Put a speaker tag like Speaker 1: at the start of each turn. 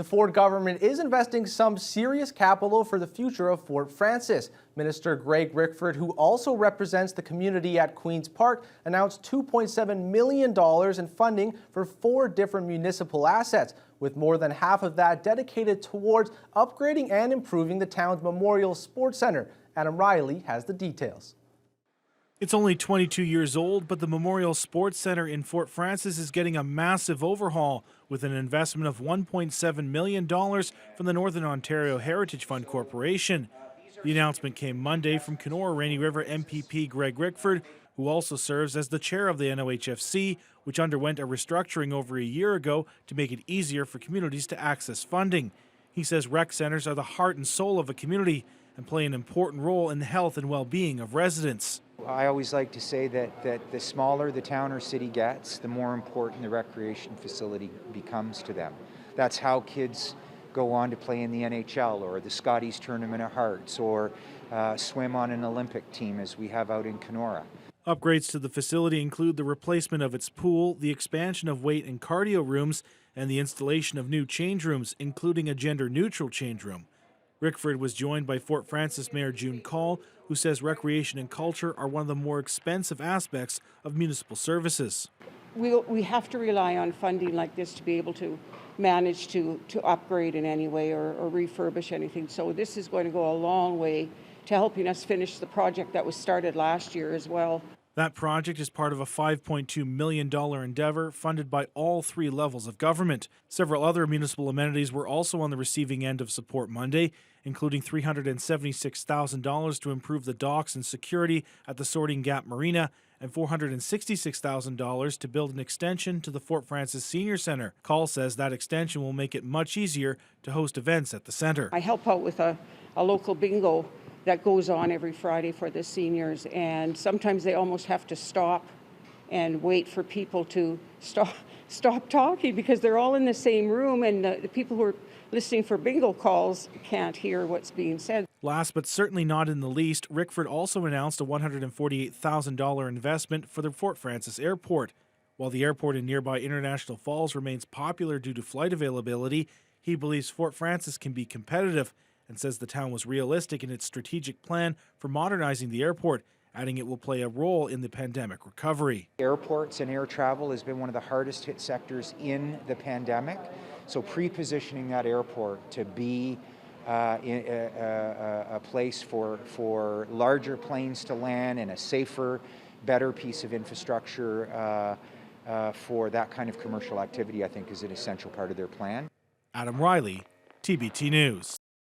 Speaker 1: The Ford government is investing some serious capital for the future of Fort Frances. Minister Greg Rickford, who also represents the community at Queen's Park, announced $2.7 million in funding for 4 different municipal assets, with more than half of that dedicated towards upgrading and improving the town's Memorial Sports Center. Adam Riley has the details.
Speaker 2: It's only 22 years old, but the Memorial Sports Center in Fort Frances is getting a massive overhaul with an investment of $1.7 million from the Northern Ontario Heritage Fund Corporation. The announcement came Monday from Kenora Rainy River MPP Greg Rickford, who also serves as the chair of the NOHFC, which underwent a restructuring over a year ago to make it easier for communities to access funding. He says rec centers are the heart and soul of a community and play an important role in the health and well-being of residents.
Speaker 3: I always like to say that the smaller the town or city gets, the more important the recreation facility becomes to them. That's how kids go on to play in the NHL or the Scotties Tournament of Hearts or swim on an Olympic team as we have out in Kenora.
Speaker 2: Upgrades to the facility include the replacement of its pool, the expansion of weight and cardio rooms, and the installation of new change rooms, including a gender-neutral change room. Rickford was joined by Fort Frances Mayor June Call, who says recreation and culture are one of the more expensive aspects of municipal services.
Speaker 4: We have to rely on funding like this to be able to manage to upgrade in any way or refurbish anything. So this is going to go a long way to helping us finish the project that was started last year as well.
Speaker 2: That project is part of a $5.2 million endeavor funded by all 3 levels of government. Several other municipal amenities were also on the receiving end of support Monday, including $376,000 to improve the docks and security at the Sorting Gap Marina and $466,000 to build an extension to the Fort Frances Senior Center. Call says that extension will make it much easier to host events at the center.
Speaker 4: I help out with a local bingo that goes on every Friday for the seniors, and sometimes they almost have to stop and wait for people to stop talking because they're all in the same room, and the people who are listening for bingo calls can't hear what's being said.
Speaker 2: Last but certainly not in the least, Rickford also announced a $148,000 investment for the Fort Frances Airport. While the airport in nearby International Falls remains popular due to flight availability, he believes Fort Frances can be competitive and says the town was realistic in its strategic plan for modernizing the airport, adding it will play a role in the pandemic recovery.
Speaker 3: Airports and air travel has been one of the hardest hit sectors in the pandemic, so pre-positioning that airport to be a place for larger planes to land and a safer, better piece of infrastructure for that kind of commercial activity, I think is an essential part of their plan.
Speaker 2: Adam Riley, TBT News.